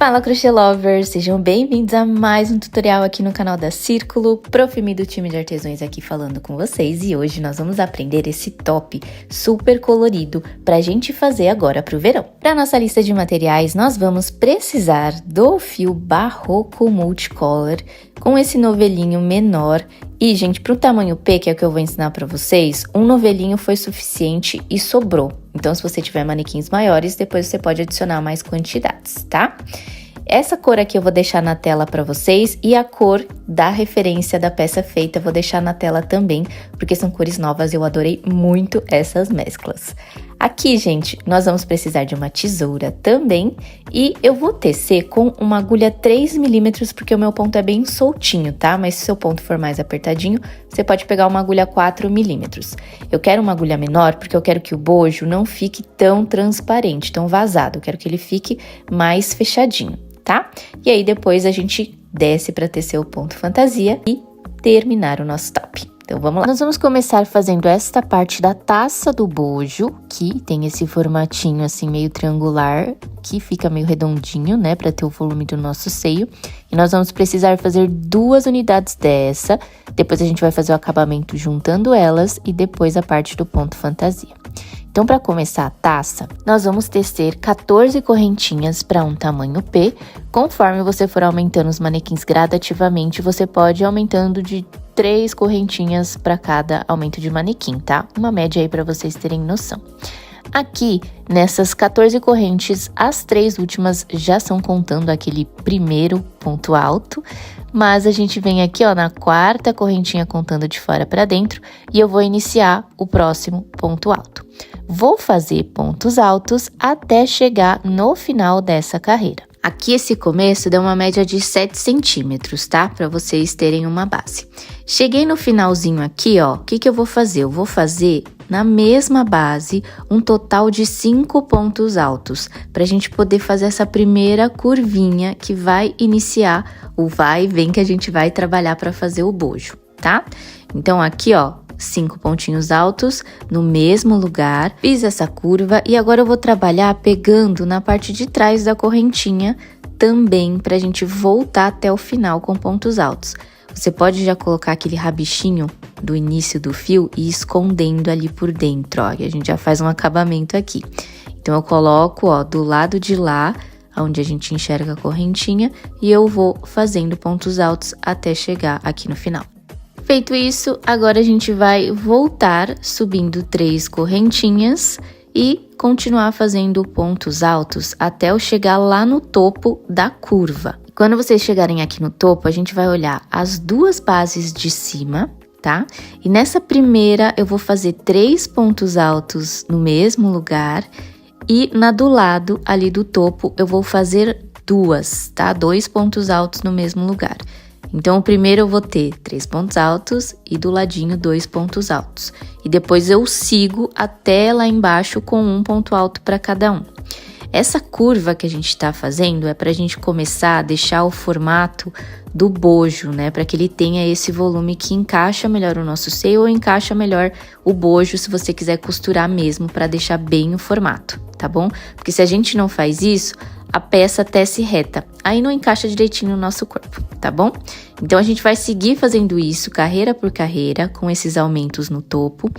Fala Crochê Lovers, sejam bem-vindos a mais um tutorial aqui no canal da Círculo, Prof. Mi do time de artesãos aqui falando com vocês e hoje nós vamos aprender esse top super colorido pra gente fazer agora pro verão. Para nossa lista de materiais nós vamos precisar do fio Barroco Multicolor com esse novelinho menor e gente, pro tamanho P, que é o que eu vou ensinar pra vocês, um novelinho foi suficiente e sobrou. Então, se você tiver manequins maiores, depois você pode adicionar mais quantidades, tá? Essa cor aqui eu vou deixar na tela para vocês e a cor da referência da peça feita eu vou deixar na tela também, porque são cores novas e eu adorei muito essas mesclas. Aqui, gente, nós vamos precisar de uma tesoura também e eu vou tecer com uma agulha 3 milímetros, porque o meu ponto é bem soltinho, tá? Mas se o seu ponto for mais apertadinho, você pode pegar uma agulha 4 milímetros. Eu quero uma agulha menor porque eu quero que o bojo não fique tão transparente, tão vazado. Eu quero que ele fique mais fechadinho, tá? E aí depois a gente desce para tecer o ponto fantasia e terminar o nosso top. Então vamos lá. Nós vamos começar fazendo esta parte da taça do bojo, que tem esse formatinho assim meio triangular, que fica meio redondinho, né, para ter o volume do nosso seio. E nós vamos precisar fazer 2 unidades dessa, depois a gente vai fazer o acabamento juntando elas e depois a parte do ponto fantasia. Então, para começar a taça, nós vamos tecer 14 correntinhas para um tamanho P. Conforme você for aumentando os manequins gradativamente, você pode ir aumentando de 3 correntinhas para cada aumento de manequim, tá? Uma média aí para vocês terem noção. Aqui, nessas 14 correntes, as 3 últimas já são contando aquele primeiro ponto alto, mas a gente vem aqui, ó, na 4ª correntinha contando de fora para dentro e eu vou iniciar o próximo ponto alto. Vou fazer pontos altos até chegar no final dessa carreira. Aqui esse começo deu uma média de 7 centímetros, tá? Para vocês terem uma base. Cheguei no finalzinho aqui, ó, o que eu vou fazer? Eu vou fazer na mesma base um total de 5 pontos altos, pra gente poder fazer essa primeira curvinha que vai iniciar o vai e vem que a gente vai trabalhar para fazer o bojo, tá? Então aqui, ó, 5 pontinhos altos no mesmo lugar, fiz essa curva e agora eu vou trabalhar pegando na parte de trás da correntinha também pra gente voltar até o final com pontos altos. Você pode já colocar aquele rabichinho do início do fio e ir escondendo ali por dentro, ó, e a gente já faz um acabamento aqui. Então eu coloco, ó, do lado de lá, onde a gente enxerga a correntinha, e eu vou fazendo pontos altos até chegar aqui no final. Feito isso, agora a gente vai voltar subindo 3 correntinhas e continuar fazendo pontos altos até eu chegar lá no topo da curva. Quando vocês chegarem aqui no topo, a gente vai olhar as 2 bases de cima, tá? E nessa primeira eu vou fazer 3 pontos altos no mesmo lugar e na do lado ali do topo eu vou fazer 2, tá? 2 pontos altos no mesmo lugar. Então, o primeiro eu vou ter 3 pontos altos e do ladinho 2 pontos altos. E depois eu sigo até lá embaixo com um ponto alto para cada um. Essa curva que a gente tá fazendo é pra gente começar a deixar o formato do bojo, né? Pra que ele tenha esse volume que encaixa melhor o nosso seio ou encaixa melhor o bojo se você quiser costurar mesmo pra deixar bem o formato, tá bom? Porque se a gente não faz isso, a peça tece reta, aí não encaixa direitinho no nosso corpo, tá bom? Então, a gente vai seguir fazendo isso carreira por carreira, com esses aumentos no topo.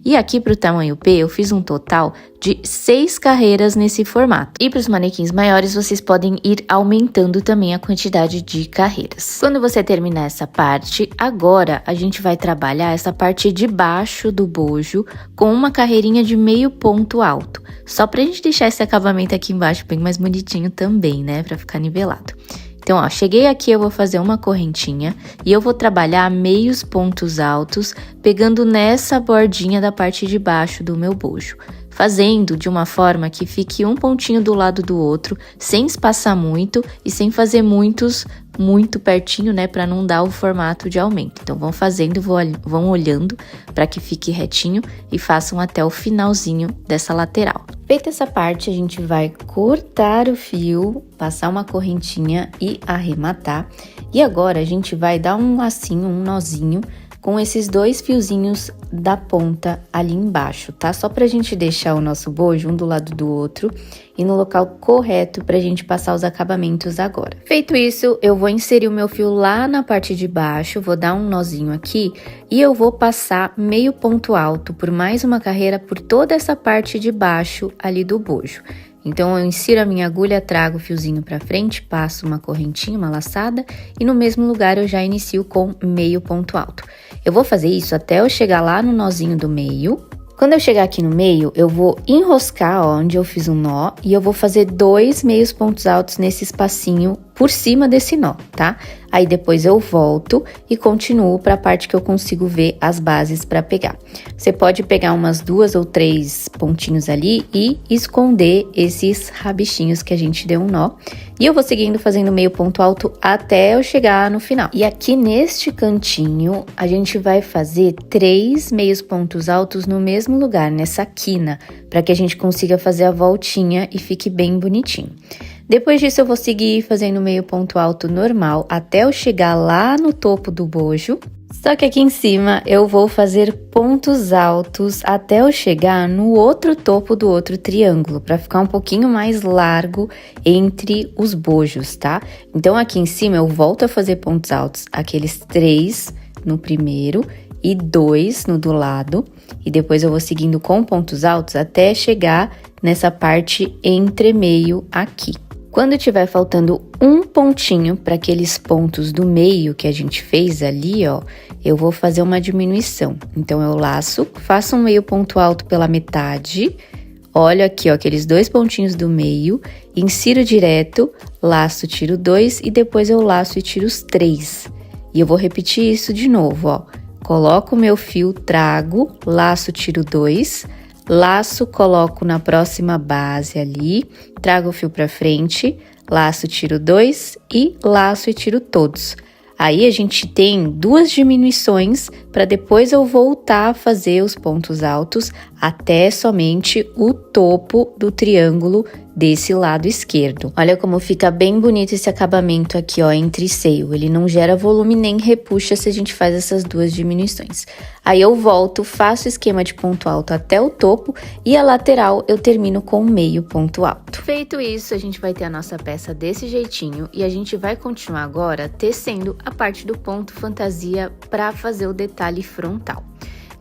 E aqui pro tamanho P, eu fiz um total de 6 carreiras nesse formato. E para os manequins maiores, vocês podem ir aumentando também a quantidade de carreiras. Quando você terminar essa parte, agora a gente vai trabalhar essa parte de baixo do bojo com uma carreirinha de meio ponto alto. Só pra gente deixar esse acabamento aqui embaixo bem mais bonitinho também, né? Pra ficar nivelado. Então, ó, cheguei aqui, eu vou fazer uma correntinha e eu vou trabalhar meios pontos altos, pegando nessa bordinha da parte de baixo do meu bojo. Fazendo de uma forma que fique um pontinho do lado do outro, sem espaçar muito e sem fazer muito pertinho, né, para não dar o formato de aumento. Então, vão fazendo, vão olhando para que fique retinho e façam até o finalzinho dessa lateral. Feita essa parte, a gente vai cortar o fio, passar uma correntinha e arrematar. E agora, a gente vai dar um lacinho, um nozinho, com esses 2 fiozinhos da ponta ali embaixo, tá? Só pra gente deixar o nosso bojo um do lado do outro e no local correto pra gente passar os acabamentos agora. Feito isso, eu vou inserir o meu fio lá na parte de baixo, vou dar um nozinho aqui e eu vou passar meio ponto alto por mais uma carreira por toda essa parte de baixo ali do bojo. Então, eu insiro a minha agulha, trago o fiozinho pra frente, passo uma correntinha, uma laçada, e no mesmo lugar eu já inicio com meio ponto alto. Eu vou fazer isso até eu chegar lá no nozinho do meio. Quando eu chegar aqui no meio, eu vou enroscar, ó, onde eu fiz um nó, e eu vou fazer 2 meios pontos altos nesse espacinho por cima desse nó, tá? Aí depois eu volto e continuo para a parte que eu consigo ver as bases para pegar. Você pode pegar umas 2 ou 3 pontinhos ali e esconder esses rabichinhos que a gente deu um nó. E eu vou seguindo fazendo meio ponto alto até eu chegar no final. E aqui neste cantinho, a gente vai fazer 3 meios pontos altos no mesmo lugar, nessa quina, para que a gente consiga fazer a voltinha e fique bem bonitinho. Depois disso, eu vou seguir fazendo meio ponto alto normal até eu chegar lá no topo do bojo. Só que aqui em cima, eu vou fazer pontos altos até eu chegar no outro topo do outro triângulo, para ficar um pouquinho mais largo entre os bojos, tá? Então, aqui em cima, eu volto a fazer pontos altos, aqueles 3 no primeiro e 2 no do lado. E depois eu vou seguindo com pontos altos até chegar nessa parte entre meio aqui. Quando tiver faltando um pontinho para aqueles pontos do meio que a gente fez ali, ó, eu vou fazer uma diminuição. Então, eu laço, faço um meio ponto alto pela metade, olho aqui, ó, aqueles 2 pontinhos do meio, insiro direto, laço, tiro 2 e depois eu laço e tiro os 3. E eu vou repetir isso de novo, ó. Coloco o meu fio, trago, laço, tiro 2... Laço, coloco na próxima base ali, trago o fio pra frente, laço, tiro 2 e laço e tiro todos. Aí, a gente tem 2 diminuições para depois eu voltar a fazer os pontos altos até somente o topo do triângulo desse lado esquerdo. Olha como fica bem bonito esse acabamento aqui, ó, entre seio. Ele não gera volume nem repuxa se a gente faz essas 2 diminuições. Aí, eu volto, faço o esquema de ponto alto até o topo e a lateral eu termino com meio ponto alto. Feito isso, a gente vai ter a nossa peça desse jeitinho e a gente vai continuar agora tecendo a parte do ponto fantasia para fazer o detalhe frontal.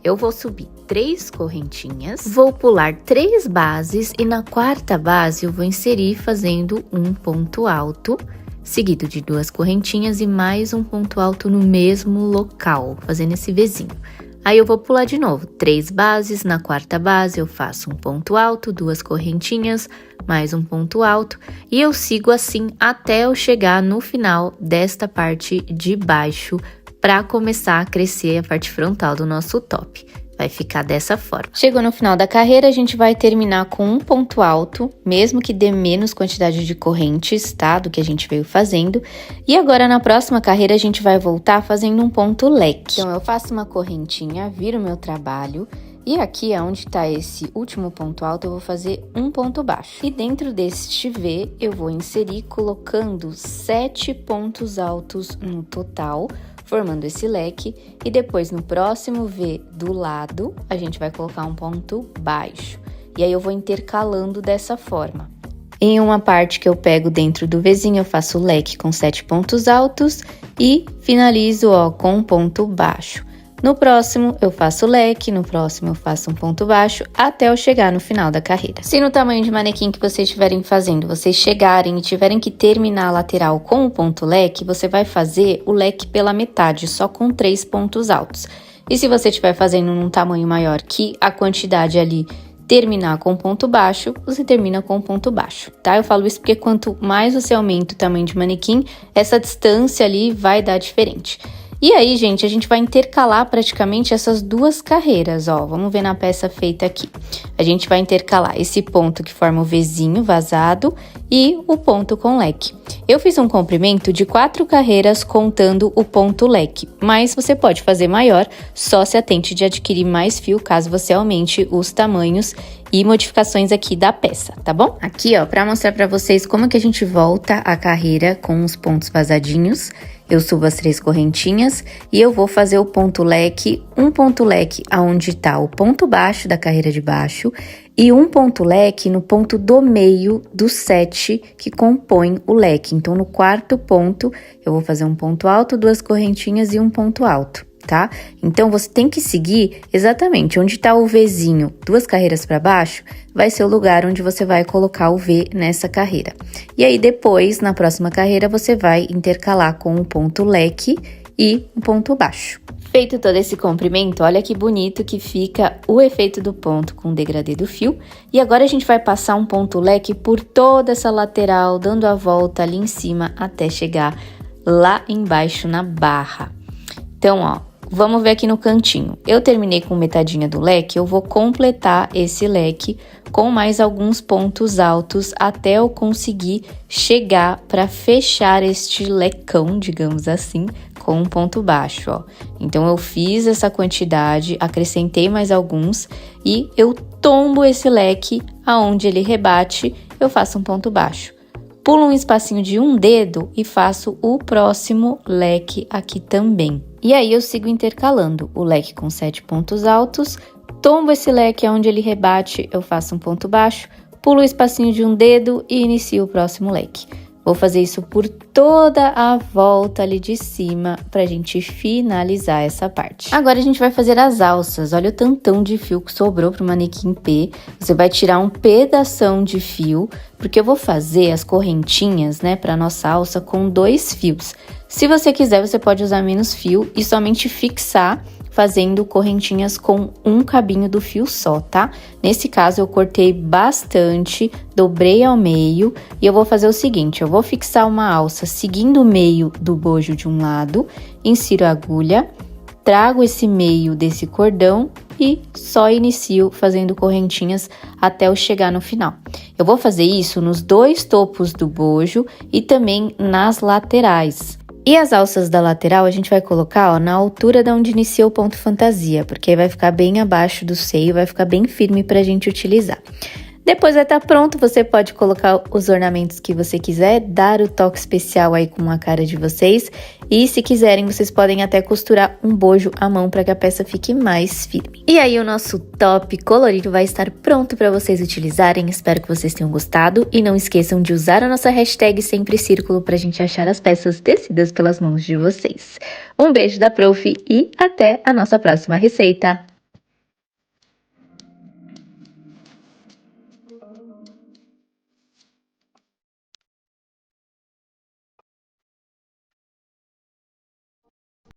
Eu vou subir 3 correntinhas, vou pular 3 bases e na 4ª base eu vou inserir fazendo um ponto alto, seguido de 2 correntinhas e mais um ponto alto no mesmo local, fazendo esse Vzinho. Aí eu vou pular de novo, 3 bases, na 4ª base eu faço um ponto alto, 2 correntinhas, mais um ponto alto, e eu sigo assim até eu chegar no final desta parte de baixo, para começar a crescer a parte frontal do nosso top. Vai ficar dessa forma. Chegou no final da carreira, a gente vai terminar com um ponto alto, mesmo que dê menos quantidade de correntes, tá? Do que a gente veio fazendo. E agora, na próxima carreira, a gente vai voltar fazendo um ponto leque. Então, eu faço uma correntinha, viro meu trabalho. E aqui, onde tá esse último ponto alto, eu vou fazer um ponto baixo. E dentro deste V, eu vou inserir colocando 7 pontos altos no total, formando esse leque, e depois no próximo V do lado, a gente vai colocar um ponto baixo. E aí, eu vou intercalando dessa forma. Em uma parte que eu pego dentro do Vzinho, eu faço o leque com 7 pontos altos e finalizo, ó, com um ponto baixo. No próximo, eu faço leque, no próximo eu faço um ponto baixo, até eu chegar no final da carreira. Se no tamanho de manequim que vocês estiverem fazendo, vocês chegarem e tiverem que terminar a lateral com o ponto leque, você vai fazer o leque pela metade, só com 3 pontos altos. E se você estiver fazendo num tamanho maior que a quantidade ali terminar com ponto baixo, você termina com ponto baixo, tá? Eu falo isso porque quanto mais você aumenta o tamanho de manequim, essa distância ali vai dar diferente. E aí, gente, a gente vai intercalar praticamente essas 2 carreiras, ó. Vamos ver na peça feita aqui. A gente vai intercalar esse ponto que forma o Vzinho vazado e o ponto com leque. Eu fiz um comprimento de 4 carreiras contando o ponto leque, mas você pode fazer maior, só se atente de adquirir mais fio caso você aumente os tamanhos e modificações aqui da peça, tá bom? Aqui, ó, pra mostrar pra vocês como que a gente volta a carreira com os pontos vazadinhos, eu subo as 3 correntinhas e eu vou fazer o ponto leque, um ponto leque aonde tá o ponto baixo da carreira de baixo e um ponto leque no ponto do meio do 7 que compõe o leque. Então, no 4º ponto, eu vou fazer um ponto alto, 2 correntinhas e um ponto alto, tá? Então, você tem que seguir exatamente onde tá o Vzinho, 2 carreiras para baixo, vai ser o lugar onde você vai colocar o V nessa carreira. E aí, depois, na próxima carreira, você vai intercalar com o ponto leque e o ponto baixo. Feito todo esse comprimento, olha que bonito que fica o efeito do ponto com o degradê do fio. E agora a gente vai passar um ponto leque por toda essa lateral, dando a volta ali em cima até chegar lá embaixo na barra. Então, ó, vamos ver aqui no cantinho. Eu terminei com metadinha do leque, eu vou completar esse leque com mais alguns pontos altos até eu conseguir chegar para fechar este lecão, digamos assim, com um ponto baixo, ó. Então, eu fiz essa quantidade, acrescentei mais alguns e eu tombo esse leque aonde ele rebate, eu faço um ponto baixo. Pulo um espacinho de um dedo e faço o próximo leque aqui também. E aí, eu sigo intercalando o leque com 7 pontos altos, tombo esse leque aonde ele rebate, eu faço um ponto baixo, pulo o espacinho de um dedo e inicio o próximo leque. Vou fazer isso por toda a volta ali de cima pra gente finalizar essa parte. Agora a gente vai fazer as alças. Olha o tantão de fio que sobrou pro manequim P. Você vai tirar um pedação de fio, porque eu vou fazer as correntinhas, né, pra nossa alça com 2 fios. Se você quiser, você pode usar menos fio e somente fixar fazendo correntinhas com um cabinho do fio só, tá? Nesse caso, eu cortei bastante, dobrei ao meio e eu vou fazer o seguinte, eu vou fixar uma alça seguindo o meio do bojo de um lado, insiro a agulha, trago esse meio desse cordão e só inicio fazendo correntinhas até eu chegar no final. Eu vou fazer isso nos 2 topos do bojo e também nas laterais. E as alças da lateral a gente vai colocar, ó, na altura da onde inicia o ponto fantasia, porque aí vai ficar bem abaixo do seio, vai ficar bem firme pra gente utilizar. Depois vai estar pronto, você pode colocar os ornamentos que você quiser, dar o toque especial aí com a cara de vocês. E se quiserem, vocês podem até costurar um bojo à mão para que a peça fique mais firme. E aí o nosso top colorido vai estar pronto para vocês utilizarem. Espero que vocês tenham gostado. E não esqueçam de usar a nossa hashtag Sempre Círculo para a gente achar as peças tecidas pelas mãos de vocês. Um beijo da Prof e até a nossa próxima receita!